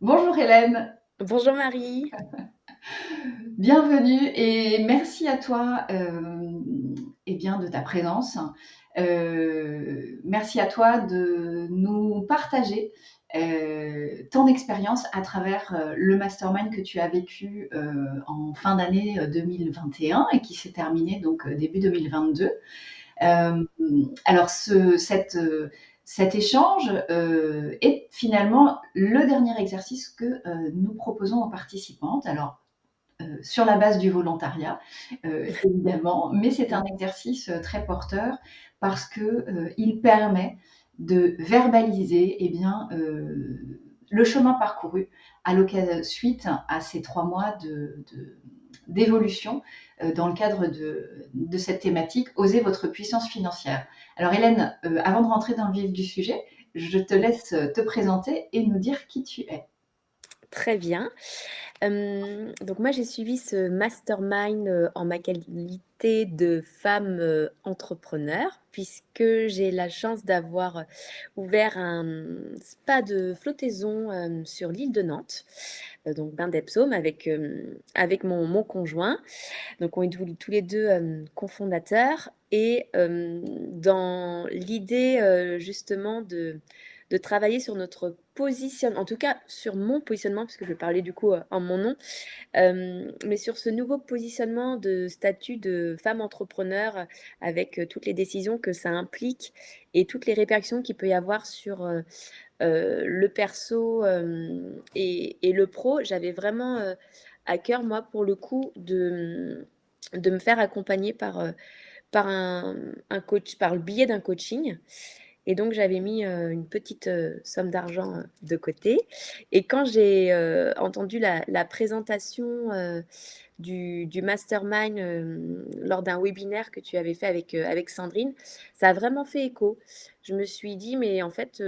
Bonjour Hélène, Bonjour Marie. bienvenue et merci à toi eh bien, de ta présence. Merci à toi de nous partager ton expérience à travers le mastermind que tu as vécu en fin d'année 2021 et qui s'est terminé donc début 2022. Euh, alors cet échange est finalement le dernier exercice que nous proposons aux participantes. Alors sur la base du volontariat, évidemment, mais c'est un exercice très porteur parce qu'il permet de verbaliser eh bien, le chemin parcouru suite à ces 3 mois d'évolution dans le cadre de cette thématique Osez votre puissance financière. Alors Hélène, avant de rentrer dans le vif du sujet, je te laisse te présenter et nous dire qui tu es. Très bien. Donc moi, j'ai suivi ce mastermind en ma qualité de femme entrepreneur, puisque j'ai la chance d'avoir ouvert un spa de flottaison sur l'île de Nantes, donc bain d'Epsom, avec mon conjoint. Donc on est tous les deux cofondateurs. Et dans l'idée justement de travailler sur notre positionnement, en tout cas sur mon positionnement, parce que je vais parler du coup en mon nom, mais sur ce nouveau positionnement de statut de femme entrepreneur avec toutes les décisions que ça implique et toutes les répercussions qu'il peut y avoir sur le perso et le pro, j'avais vraiment à cœur, moi, pour le coup, de me faire accompagner par un coach, par le biais d'un coaching. Et donc, j'avais mis une petite somme d'argent de côté. Et quand j'ai entendu la présentation du mastermind lors d'un webinaire que tu avais fait avec Sandrine, ça a vraiment fait écho. Je me suis dit, mais en fait,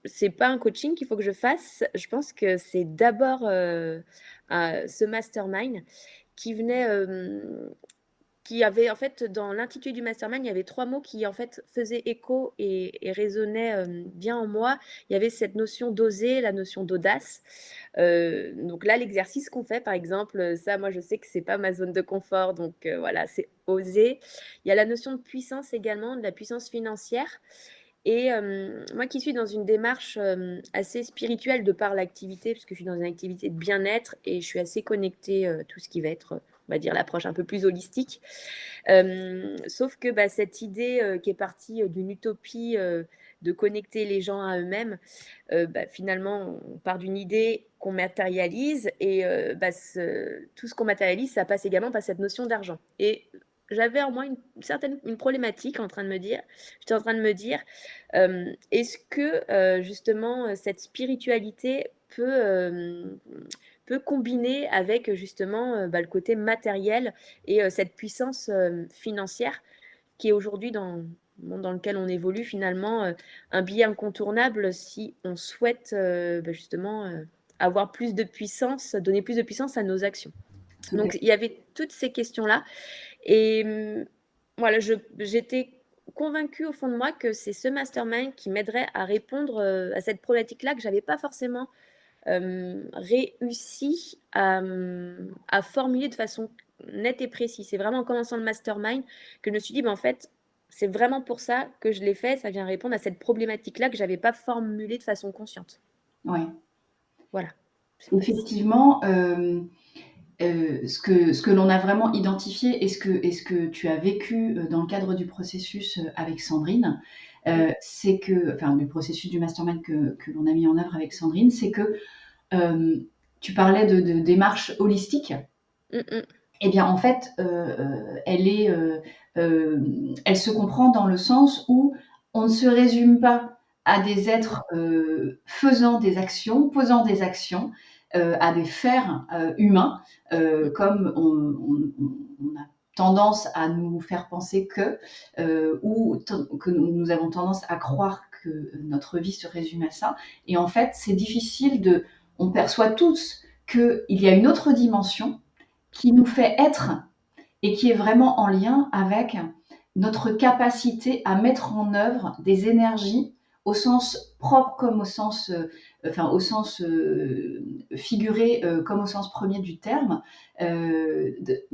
c'est pas un coaching qu'il faut que je fasse. Je pense que c'est d'abord ce mastermind qui venait qui avait en fait dans l'intitulé du mastermind, il y avait 3 mots qui en fait faisaient écho et résonnaient bien en moi. Il y avait cette notion d'oser, la notion d'audace. Donc là, l'exercice qu'on fait, par exemple, ça, moi, je sais que c'est pas ma zone de confort, donc voilà, c'est oser. Il y a la notion de puissance également, de la puissance financière. Et moi qui suis dans une démarche assez spirituelle de par l'activité, parce que je suis dans une activité de bien-être et je suis assez connectée, tout ce qui va être, on va dire, l'approche un peu plus holistique. Sauf que bah, cette idée qui est partie d'une utopie de connecter les gens à eux-mêmes, bah, finalement, on part d'une idée qu'on matérialise et bah, tout ce qu'on matérialise, ça passe également par cette notion d'argent. Et j'avais en moi une problématique en train de me dire, j'étais en train de me dire, est-ce que justement cette spiritualité peut combiner avec justement bah, le côté matériel et cette puissance financière qui est aujourd'hui dans le monde dans lequel on évolue finalement un biais incontournable si on souhaite bah, justement avoir plus de puissance, donner plus de puissance à nos actions. Tout à Donc il y avait toutes ces questions-là et voilà, j'étais convaincue au fond de moi que c'est ce mastermind qui m'aiderait à répondre à cette problématique-là que j'avais pas forcément réussi à formuler de façon nette et précise. C'est vraiment en commençant le mastermind que je me suis dit, ben, en fait, c'est vraiment pour ça que je l'ai fait. Ça vient répondre à cette problématique-là que je n'avais pas formulée de façon consciente. ouais. Voilà. Effectivement, ce que l'on a vraiment identifié et ce que tu as vécu dans le cadre du processus avec Sandrine, Mm, enfin du processus du mastermind que l'on a mis en œuvre avec Sandrine, c'est que euh, tu parlais de démarche holistique. mm, mm. Eh bien, en fait, elle se comprend dans le sens où on ne se résume pas à des êtres faisant des actions, posant des actions, à des faits humains, comme on a tendance à nous faire penser que nous avons tendance à croire que notre vie se résume à ça. Et en fait, c'est difficile on perçoit tous qu'il y a une autre dimension qui nous fait être et qui est vraiment en lien avec notre capacité à mettre en œuvre des énergies au sens propre comme au sens figuré comme au sens premier du terme,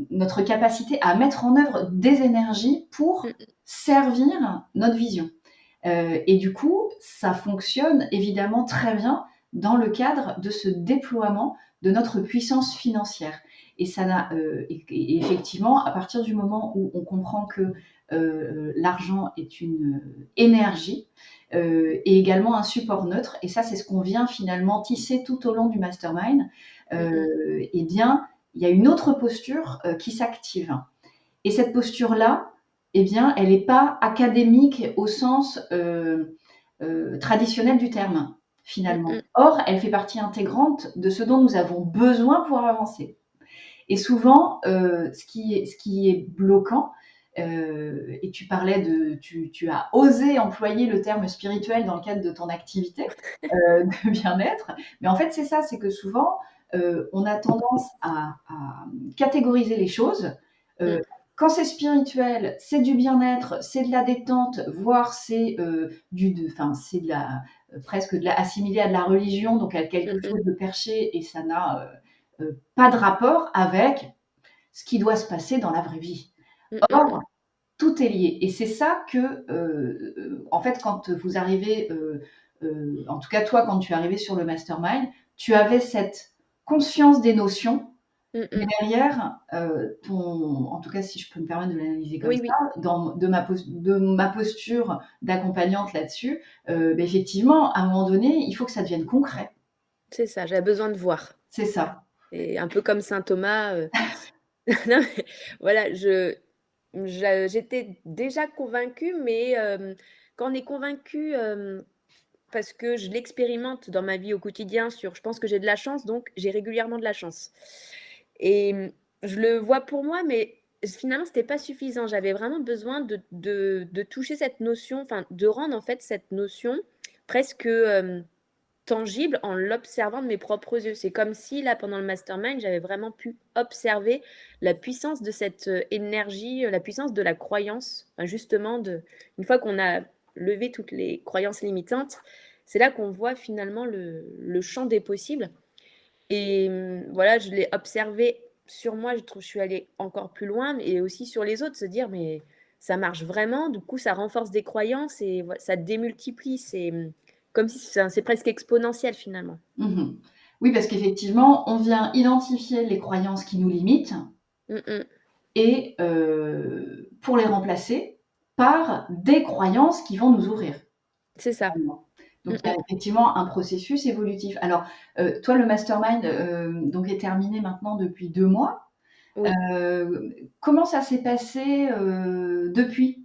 notre capacité à mettre en œuvre des énergies pour Mm, servir notre vision. Et du coup, ça fonctionne évidemment très bien dans le cadre de ce déploiement de notre puissance financière. Et ça et effectivement, à partir du moment où on comprend que l'argent est une énergie et également un support neutre, et ça, c'est ce qu'on vient finalement tisser tout au long du mastermind, mm, eh bien, il y a une autre posture qui s'active. Et cette posture-là, eh bien, elle n'est pas académique au sens traditionnel du terme, mm, finalement. mm, Or, elle fait partie intégrante de ce dont nous avons besoin pour avancer. Et souvent, ce qui est bloquant, et tu parlais tu as osé employer le terme spirituel dans le cadre de ton activité de bien-être, mais en fait, c'est ça, c'est que souvent, on a tendance à catégoriser les choses. mm, Euh, Quand c'est spirituel, c'est du bien-être, c'est de la détente, voire c'est c'est de la presque de la assimilé à de la religion, donc à mm, quelque mm, chose de perché, et ça n'a pas de rapport avec ce qui doit se passer dans la vraie vie. mm, mm, Or, mm. tout est lié. Et c'est ça que, en fait, quand vous arrivez, en tout cas toi, quand tu es arrivé sur le mastermind, tu avais cette conscience des notions, Mm, mais mm. derrière, en tout cas, si je peux me permettre de l'analyser comme Oui, ça, oui, de ma posture d'accompagnante là-dessus, effectivement, à un moment donné, il faut que ça devienne concret. c'est ça, j'avais besoin de voir. C'est ça. Et un peu comme saint Thomas, non, mais voilà, j'étais déjà convaincue, mais quand on est convaincu, parce que je l'expérimente dans ma vie au quotidien je pense que j'ai de la chance, donc j'ai régulièrement de la chance. Et je le vois pour moi, mais finalement, c'était pas suffisant. J'avais vraiment besoin de toucher cette notion, enfin, de rendre en fait cette notion presque tangible en l'observant de mes propres yeux. C'est comme si là, pendant le mastermind, j'avais vraiment pu observer la puissance de cette énergie, la puissance de la croyance. Enfin, justement, une fois qu'on a levé toutes les croyances limitantes, c'est là qu'on voit finalement le champ des possibles. Et voilà, je l'ai observé sur moi, je trouve je suis allée encore plus loin et aussi sur les autres, se dire: «Mais ça marche vraiment». Du coup, ça renforce des croyances et ça démultiplie. C'est, comme si c'est presque exponentiel finalement. Mmh. Oui, parce qu'effectivement, on vient identifier les croyances qui nous limitent, Mmh mh. et pour les remplacer par des croyances qui vont nous ouvrir. C'est ça. Finalement. Mmh Donc il y a mh. effectivement un processus évolutif. Alors, toi, le mastermind donc est terminé maintenant depuis 2 mois. Oui. Comment ça s'est passé depuis?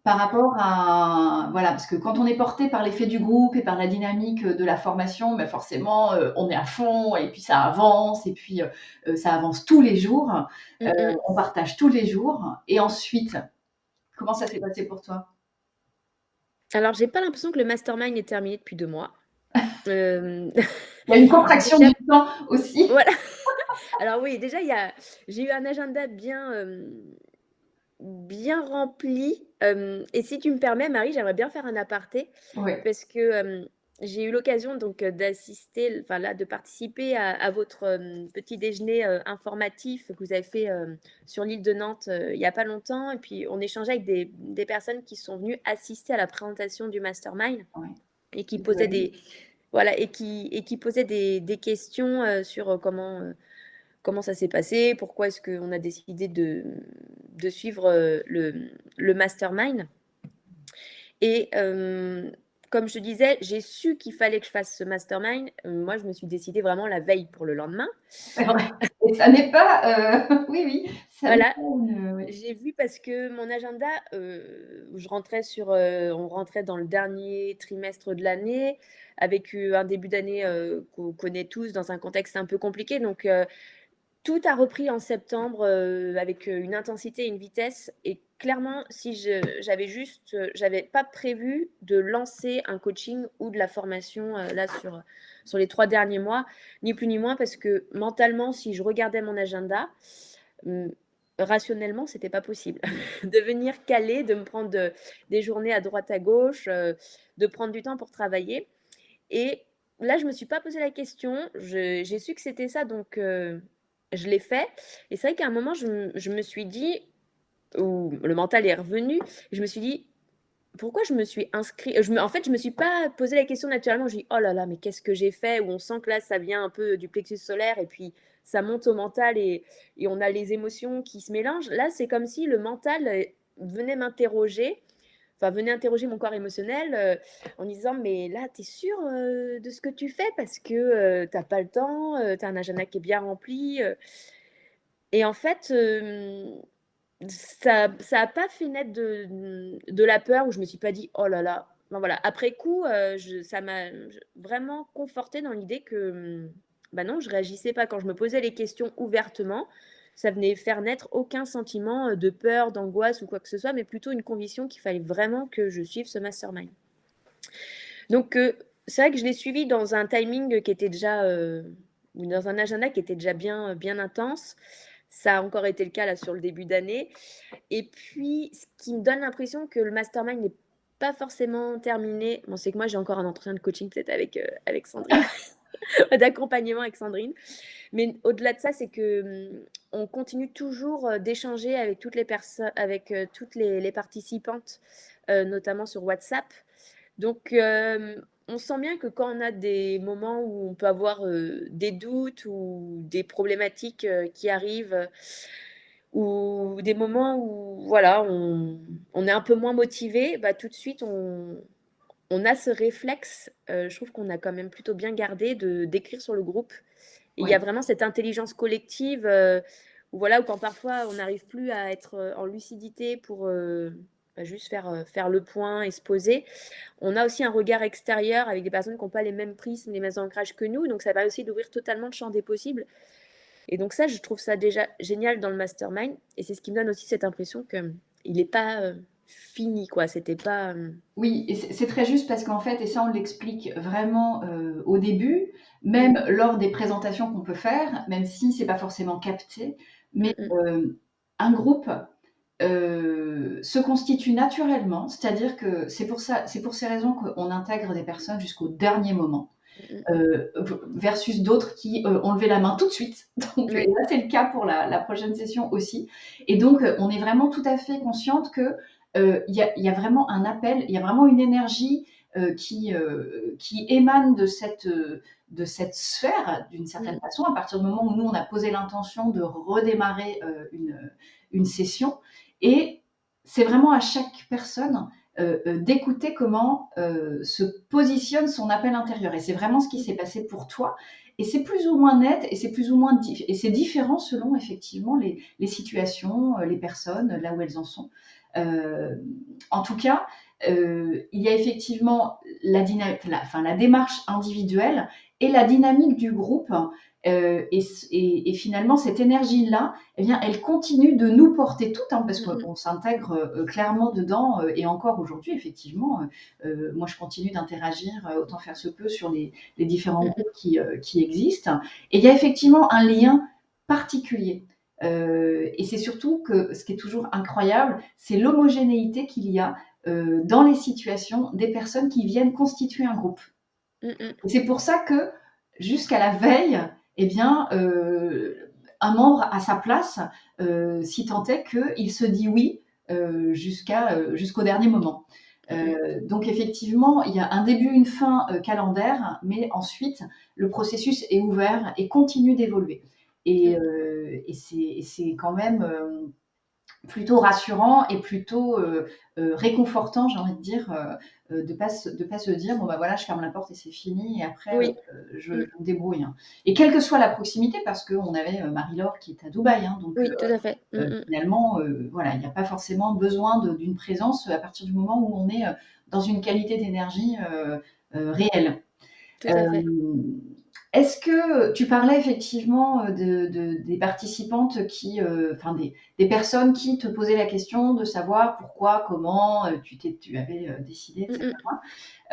Par rapport à voilà, parce que quand on est porté par l'effet du groupe et par la dynamique de la formation, bah, forcément, on est à fond, et puis ça avance, et puis ça avance tous les jours. Mmh mh. On partage tous les jours, et ensuite, comment ça s'est passé pour toi? Alors j'ai pas l'impression que le mastermind est terminé depuis 2 mois. Hem, Il y a une contraction déjà du temps aussi. voilà. Alors oui, déjà j'ai eu un agenda bien rempli, et si tu me permets Marie, j'aimerais bien faire un aparté Ouais, parce que, j'ai eu l'occasion donc, d'assister, enfin là, de participer à votre, petit déjeuner, informatif que vous avez fait, sur l'île de Nantes, il y a pas longtemps et puis on échangeait avec des personnes qui sont venues assister à la présentation du mastermind ouais. et qui Plutôt posaient elle. des voilà et qui posaient des questions, sur, comment ça s'est passé? Pourquoi est-ce qu'on a décidé de suivre, le mastermind? Et comme je te disais, j'ai su qu'il fallait que je fasse ce mastermind. Moi, je me suis décidée vraiment la veille pour le lendemain. C'est vrai, et ça n'est pas, oui, oui, ça n'est Voilà, pas une, oui. j'ai vu parce que mon agenda, je rentrais on rentrait dans le dernier trimestre de l'année avec, un début d'année, qu'on connaît tous dans un contexte un peu compliqué donc tout a repris en septembre, avec, une intensité et une vitesse et clairement, si j'avais pas prévu de lancer un coaching ou de la formation, là sur les 3 derniers mois, ni plus ni moins parce que mentalement, si je regardais mon agenda, mmh, rationnellement, c'était pas possible. De venir caler, de me prendre, des journées à droite à gauche, de prendre du temps pour travailler et là, je me suis pas posé la question. Je J'ai su que c'était ça donc je l'ai fait et c'est vrai qu'à un moment, je me suis dit où le mental est revenu, je me suis dit: pourquoi je me suis inscrit en fait, je me suis pas posé la question naturellement. Je dis: «Oh là là, mais qu'est-ce que j'ai fait?» où on sent que là, ça vient un peu du plexus solaire et puis ça monte au mental et on a les émotions qui se mélangent. Là, c'est comme si le mental, venait m'interroger, enfin venait interroger mon corps émotionnel, en disant: «Mais là, tu es sûr, de ce que tu fais? Parce que, tu as pas le temps, tu as un agenda qui est bien rempli», et en fait, ça a pas fait naître de la peur où je me suis pas dit: «Oh là là». Enfin voilà, après coup, je ça m'a vraiment confortée dans l'idée que, bah, non, je réagissais pas. Quand je me posais les questions ouvertement, ça venait faire naître aucun sentiment, de peur, d'angoisse ou quoi que ce soit, mais plutôt une conviction qu'il fallait vraiment que je suive ce mastermind. Donc c'est vrai que je l'ai suivi dans un timing qui était déjà, ou dans un agenda qui était déjà bien intense. Ça a encore été le cas là sur le début d'année et puis ce qui me donne l'impression que le mastermind n'est pas forcément terminé, bon, c'est que moi j'ai encore un entretien de coaching peut-être avec Sandrine, d'accompagnement avec Sandrine. Mais au-delà de ça, c'est que, on continue toujours, d'échanger avec toutes les personnes, avec, toutes les participantes, notamment sur WhatsApp. Donc, on sent bien que quand on a des moments où on peut avoir, des doutes ou des problématiques, qui arrivent, ou des moments où voilà, on est un peu moins motivé, bah, tout de suite on a ce réflexe, je trouve qu'on a quand même plutôt bien gardé de d'écrire sur le groupe et il y a Ouais. vraiment cette intelligence collective, où voilà, où quand parfois on n'arrive plus à être, en lucidité pour, bah, juste faire le point et se poser, on a aussi un regard extérieur avec des personnes qui ont pas les mêmes prismes, les mêmes ancrages que nous, donc ça permet aussi d'ouvrir totalement le champ des possibles et donc ça, je trouve ça déjà génial dans le mastermind et c'est ce qui me donne aussi cette impression qu'il est pas, fini quoi. C'était pas, Oui, et c'est très juste parce qu'en fait, et ça on l'explique vraiment au début, mmh, même lors des présentations qu'on peut faire, même si c'est pas forcément capté, mais mmh mh, un groupe se constitue naturellement, c'est-à-dire que c'est pour ces raisons qu'on intègre des personnes jusqu'au dernier moment, mmh mh. versus d'autres qui ont levé la main tout de suite. Donc, et Ouais. là, c'est le cas pour la prochaine session aussi. Et donc, on est vraiment tout à fait consciente que il y a vraiment un appel, il y a vraiment une énergie qui émane de cette sphère, d'une Mmh certaine mh. façon, à partir du moment où nous, on a posé l'intention de redémarrer une session. Et c'est vraiment à chaque personne d'écouter comment se positionne son appel intérieur. Et c'est vraiment ce qui s'est Mmh. passé pour toi. Et c'est plus ou moins net et c'est plus ou moins et c'est différent selon effectivement les situations, les personnes, là où elles en sont. Euh, En tout cas, il y a effectivement la démarche individuelle et la dynamique du groupe. Et finalement, cette énergie-là, eh bien, elle continue de nous porter toutes, hein, parce Mmh mh. qu'on s'intègre clairement dedans. Et encore aujourd'hui, effectivement, moi, je continue d'interagir autant faire se peut sur les différents Mmh groupes mh. qui existent. Et il y a effectivement un lien particulier. Et c'est surtout que ce qui est toujours incroyable, c'est l'homogénéité qu'il y a dans les situations des personnes qui viennent constituer un groupe. Mmh mh. Et c'est pour ça que jusqu'à la veille, eh bien, un membre a sa place, si tant est qu'il se dit oui jusqu'au dernier moment. Mmh mh. Donc effectivement, il y a un début, une fin calendaire, mais ensuite, le processus est ouvert et continue d'évoluer. Mmh. Et c'est quand même plutôt rassurant et plutôt réconfortant, j'ai envie de dire, de pas se dire bon bah voilà, je ferme la porte et c'est fini et après Oui. Mmh. je me débrouille, hein. Et quelle que soit la proximité, parce qu'on avait Marie-Laure qui est à Dubaï, hein, donc Oui, tout à fait. Mmh mh. finalement, voilà, il n'y a pas forcément besoin d'une présence à partir du moment où on est dans une qualité d'énergie réelle. Tout à fait. Euh, Est-ce que tu parlais effectivement des participantes qui, enfin des personnes qui te posaient la question de savoir pourquoi, comment tu avais décidé, Mmh etc.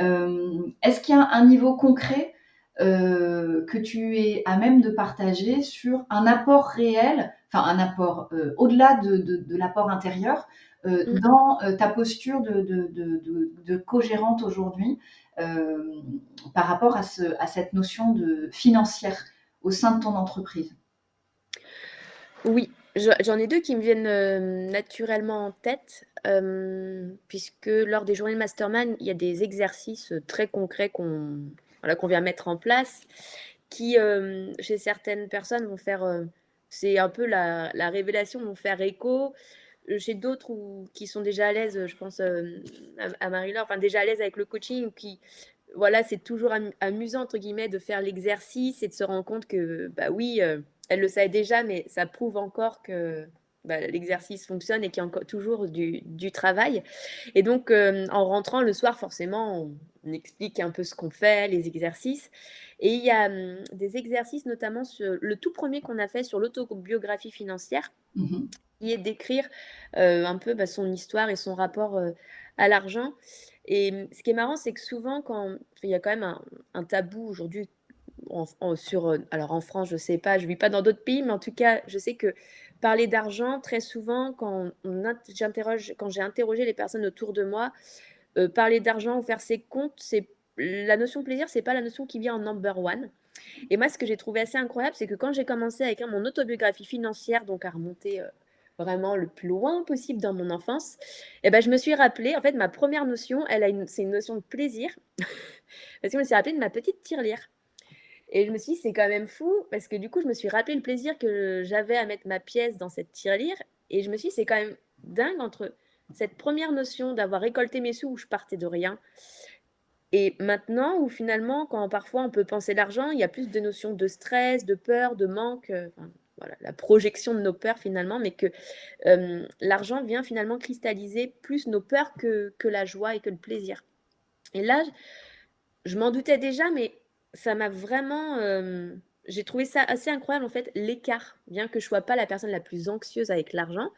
mh. Est-ce qu'il y a un niveau concret que tu es à même de partager sur un apport réel, enfin un apport au-delà de l'apport intérieur Mmh. dans ta posture de co-gérante aujourd'hui par rapport à cette notion de financière au sein de ton entreprise. Oui, j'en ai 2 qui me viennent, naturellement en tête, puisque lors des journées de mastermind, il y a des exercices, très concrets qu'on vient mettre en place qui, chez certaines personnes vont faire, c'est un peu la révélation, vont faire écho. Chez d'autres qui sont déjà à l'aise, je pense, à Marie-Laure, enfin déjà à l'aise avec le coaching, qui voilà, c'est toujours «amusant» entre guillemets de faire l'exercice et de se rendre compte que, bah, oui, elle le savait déjà, mais ça prouve encore que, bah, l'exercice fonctionne et qu'il y a encore toujours du travail. Et donc, en rentrant le soir, forcément, on explique un peu ce qu'on fait, les exercices. Et il y a, des exercices notamment sur le tout premier qu'on a fait sur l'autobiographie financière, Mmh. qui est d'écrire, un peu, bah, son histoire et son rapport, à l'argent. Et ce qui est marrant, c'est que souvent quand il y a quand même un tabou aujourd'hui sur, alors en France, je sais pas, je vis pas dans d'autres pays, mais en tout cas, je sais que parler d'argent, très souvent, quand j'ai interrogé les personnes autour de moi, parler d'argent ou faire ses comptes, c'est la notion de plaisir, c'est pas la notion qui vient en number one. Et moi, ce que j'ai trouvé assez incroyable, c'est que quand j'ai commencé à écrire mon autobiographie financière, donc à remonter, vraiment le plus loin possible dans mon enfance, et ben je me suis rappelé, en fait, ma première notion, c'est une notion de plaisir, parce que je me suis rappelé de ma petite tirelire. Et je me suis dit: «C'est quand même fou», parce que du coup, je me suis rappelé le plaisir que j'avais à mettre ma pièce dans cette tirelire. Et je me suis dit: «C'est quand même dingue entre cette première notion d'avoir récolté mes sous où je partais de rien, et maintenant où finalement, quand parfois on peut penser l'argent, il y a plus de notions de stress, de peur, de manque, enfin voilà, la projection de nos peurs finalement, mais que, l'argent vient finalement cristalliser plus nos peurs que la joie et que le plaisir». Et là, je m'en doutais déjà, mais ça m'a vraiment, j'ai trouvé ça assez incroyable en fait, l'écart. Bien que je sois pas la personne la plus anxieuse avec l'argent,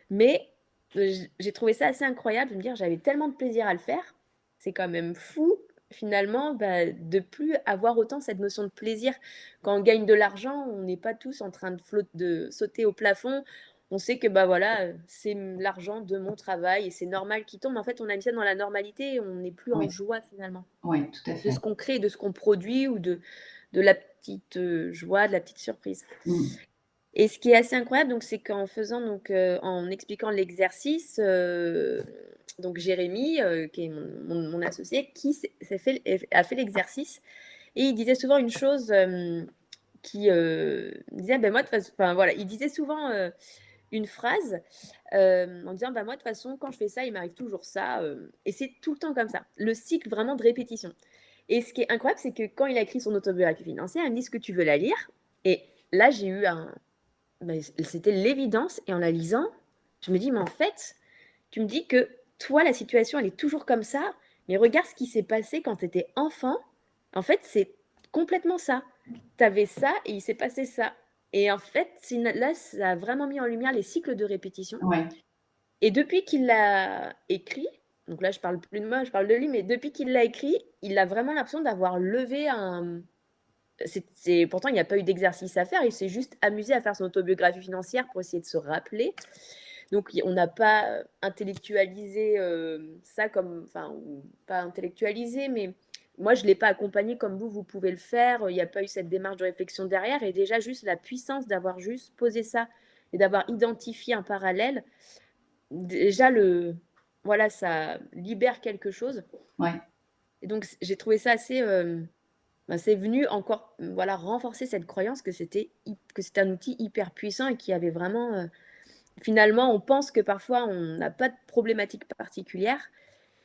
mais, j'ai trouvé ça assez incroyable de me dire: «J'avais tellement de plaisir à le faire». C'est quand même fou finalement, bah, de plus avoir autant cette notion de plaisir. Quand on gagne de l'argent, on n'est pas tous en train de sauter au plafond. On sait que, bah, voilà, c'est l'argent de mon travail et c'est normal qu'il tombe. En fait, on a mis ça dans la normalité et on n'est plus en Oui, joie finalement. oui, tout à De fait. ce qu'on crée, de ce qu'on produit ou de la petite, joie, de la petite surprise. Mmh. Et ce qui est assez incroyable donc, c'est qu'en faisant donc, en expliquant l'exercice, donc Jérémy, qui est mon associé, qui a fait l'exercice, et il disait souvent une chose, il disait: «Beh, moi de toute façon», enfin voilà, il disait souvent, une phrase, en disant: «Bah, moi de toute façon quand je fais ça, il m'arrive toujours ça», et c'est tout le temps comme ça. Le cycle vraiment de répétition. Et ce qui est incroyable, c'est que quand il a écrit son autobiographie financière, il me dit: «Est-ce que tu veux la lire?» Et là, j'ai eu c'était l'évidence, et en la lisant, je me dis: «Mais en fait, tu me dis que toi, la situation, elle est toujours comme ça, mais regarde ce qui s'est passé quand tu étais enfant. En fait, c'est complètement ça. Tu avais ça et il s'est passé ça». Et en fait, là, ça a vraiment mis en lumière les cycles de répétition. Ouais, Et depuis qu'il l'a écrit, donc là, je parle plus de moi, je parle de lui, mais depuis qu'il l'a écrit, il a vraiment l'impression d'avoir levé un pourtant il n'y a pas eu d'exercice à faire, il s'est juste amusé à faire son autobiographie financière pour essayer de se rappeler. Donc on n'a pas intellectualisé, ça comme, enfin, ou pas intellectualisé, mais moi je ne l'ai pas accompagné comme vous pouvez le faire. Il n'y a pas eu cette démarche de réflexion derrière, et déjà juste la puissance d'avoir juste posé ça et d'avoir identifié un parallèle, déjà voilà, ça libère quelque chose. ouais. Et donc j'ai trouvé ça assez, c'est venu encore, voilà, renforcer cette croyance que c'était un outil hyper puissant et qui avait vraiment, finalement, on pense que parfois on n'a pas de problématique particulière,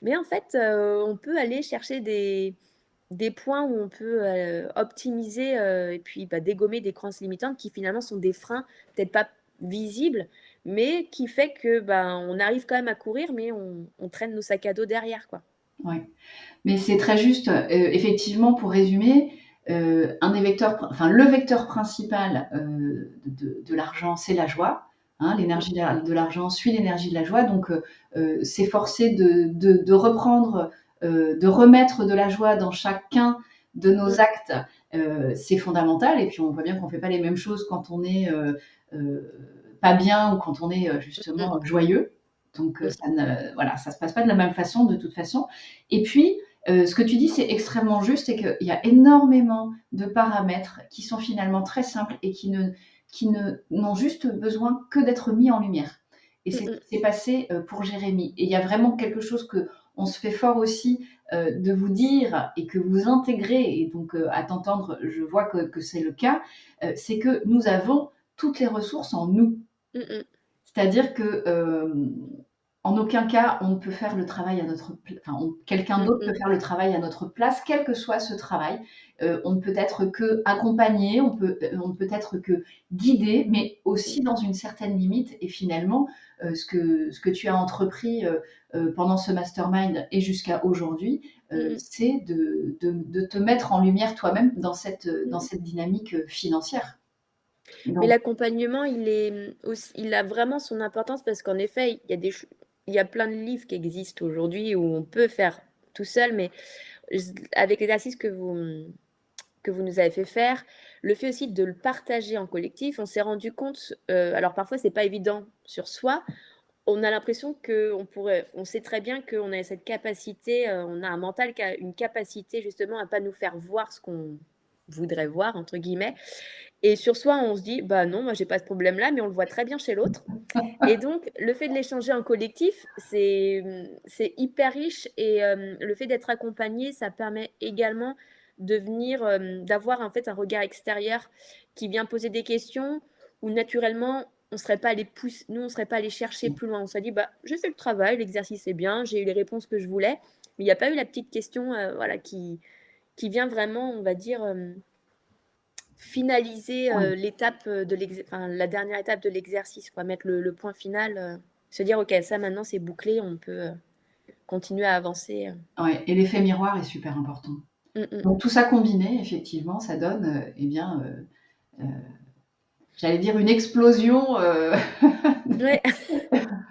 mais en fait, on peut aller chercher des points où on peut, optimiser, et puis, bah, dégommer des croyances limitantes qui finalement sont des freins, peut-être pas visibles, mais qui fait que, ben, on arrive quand même à courir, mais on traîne nos sacs à dos derrière, quoi. Ouais. Mais c'est très juste. Effectivement, pour résumer, un des vecteurs, enfin le vecteur principal de l'argent, c'est la joie. Hein, Mmh, l'énergie de l'argent suit l'énergie de la joie. Donc, s'efforcer de reprendre, de remettre de la joie dans chacun de nos mmh, actes, c'est fondamental. Et puis, on voit bien qu'on ne fait pas les mêmes choses quand on est pas bien ou quand on est Mmh, justement joyeux. Donc mmh, ça ne, voilà, ça se passe pas de la même façon de toute façon. Et puis, ce que tu dis, c'est extrêmement juste, c'est qu'il y a énormément de paramètres qui sont finalement très simples et n'ont juste besoin que d'être mis en lumière. Et mmh, c'est ce mmh, qui s'est passé pour Jérémy. Et il y a vraiment quelque chose que on se fait fort aussi de vous dire et que vous intégrez, et donc à t'entendre, je vois que c'est le cas, c'est que nous avons toutes les ressources en nous. mmh, mmh, C'est-à-dire que en aucun cas on ne peut faire le travail à notre place, enfin, quelqu'un mmh, d'autre mmh, peut faire le travail à notre place, quel que soit ce travail. On ne peut être que accompagné, on ne peut être que guidé, mais aussi dans une certaine limite. Et finalement, ce que tu as entrepris pendant ce mastermind et jusqu'à aujourd'hui, mmh, c'est de te mettre en lumière toi-même dans mmh. cette dynamique financière. Mais Donc, l'accompagnement, il a vraiment son importance parce qu'en effet, il y a plein de livres qui existent aujourd'hui où on peut faire tout seul, mais avec l'exercice que vous nous avez fait faire, le fait aussi de le partager en collectif, on s'est rendu compte, alors parfois c'est pas évident sur soi, on a l'impression on sait très bien qu'on a cette capacité, on a un mental qui a une capacité justement à pas nous faire voir ce qu'on voudrait voir entre guillemets et sur soi on se dit: «Bah non, moi j'ai pas ce problème-là», mais on le voit très bien chez l'autre et donc le fait de l'échanger en collectif, c'est hyper riche et le fait d'être accompagné, ça permet également de venir, d'avoir en fait un regard extérieur qui vient poser des questions où naturellement on serait pas allé nous on serait pas allé chercher plus loin. On serait dit: «Bah, j'ai fait le travail, l'exercice est bien, j'ai eu les réponses que je voulais». Mais il y a pas eu la petite question, voilà qui vient vraiment, on va dire, finaliser, oui. l'étape, enfin la dernière étape de l'exercice quoi, mettre le point final, se dire: «OK, ça maintenant c'est bouclé, on peut, continuer à avancer», Ouais, et l'effet miroir est super important. Mmh mh. Donc tout ça combiné, effectivement, ça donne, eh bien, j'allais dire une explosion, Ouais.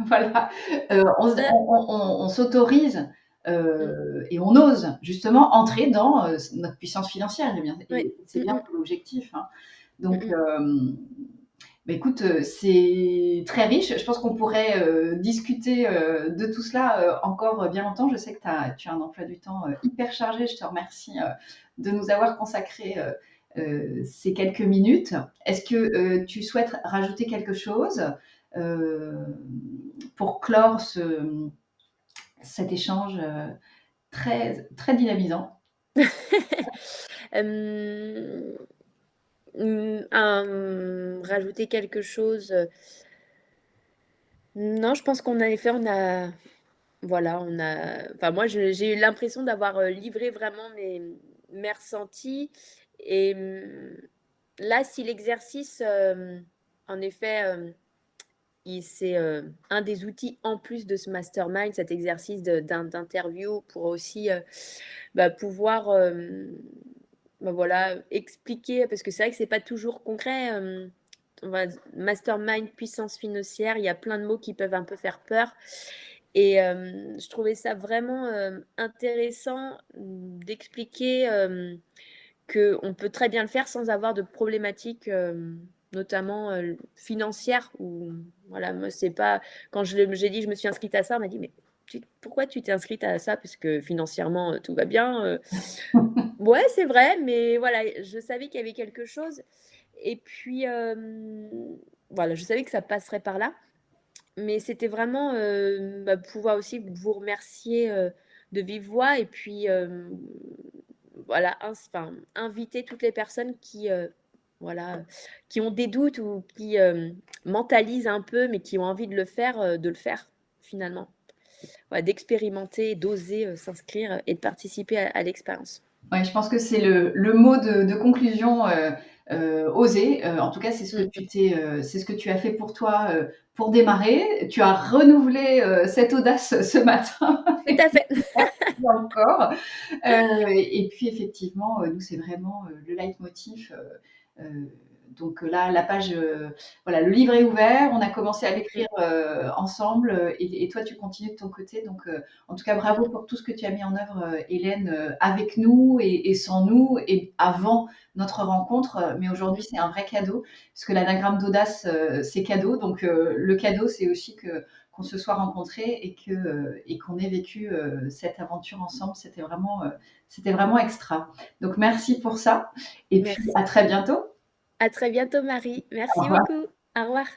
voilà, Ouais. on s'autorise, Mmh. et on ose justement entrer dans, notre puissance financière, eh bien, Ouais. et c'est Mmh bien mh. tout l'objectif, hein. Mmh Donc mh. bah, écoute, c'est très riche. Je pense qu'on pourrait, discuter, de tout cela, encore bien longtemps. Je sais que tu as un emploi du temps, hyper chargé. Je te remercie, de nous avoir consacré, ces quelques minutes. Est-ce que, tu souhaites rajouter quelque chose, heu, pour clore cet échange, très très dynamisant? Hem, rajouter quelque chose, non, je pense qu'en effet, on a enfin moi j'ai eu l'impression d'avoir, livré vraiment mes ressentis et là, si l'exercice, en effet, c'est, un des outils en plus de ce mastermind, cet exercice d'interview pour aussi, bah, pouvoir, bah, voilà, expliquer parce que c'est vrai que c'est pas toujours concret, on va mastermind, puissance financière, il y a plein de mots qui peuvent un peu faire peur et je trouvais ça vraiment, intéressant, d'expliquer, qu'on peut très bien le faire sans avoir de problématiques, notamment, financières ou voilà, moi c'est pas quand j'ai dit: «Je me suis inscrite à ça», on m'a dit: «Mais pourquoi tu t'es inscrite à ça? Parce que financièrement, tout va bien», ouais, c'est vrai, mais voilà, je savais qu'il y avait quelque chose et puis, voilà, je savais que ça passerait par là, mais c'était vraiment, bah, pouvoir aussi vous remercier, de vive voix et puis, voilà, inviter toutes les personnes qui, voilà, qui ont des doutes ou qui, mentalisent un peu, mais qui ont envie de le faire finalement. Ouais, d'expérimenter, d'oser, s'inscrire et de participer à l'expérience. Ouais, je pense que c'est le mot de conclusion, oser. En tout cas, Mmh. c'est ce que tu as fait pour toi, pour démarrer. Tu as renouvelé, cette audace ce matin Tout à fait. et encore. Et puis effectivement, nous, c'est vraiment, le leitmotiv, Donc là, la page, voilà, le livre est ouvert. On a commencé à l'écrire ensemble, et toi, tu continues de ton côté. Donc, en tout cas, bravo pour tout ce que tu as mis en œuvre, Hélène, avec nous et sans nous et avant notre rencontre. Mais aujourd'hui, c'est un vrai cadeau, parce que l'anagramme d'audace, c'est cadeau. Donc, le cadeau, c'est aussi qu'on se soit rencontrés et qu'on ait vécu cette aventure ensemble. C'était vraiment extra. Donc, merci pour ça. Et puis, Merci. à très bientôt. À très bientôt, Marie. Au Merci revoir. beaucoup. Au revoir.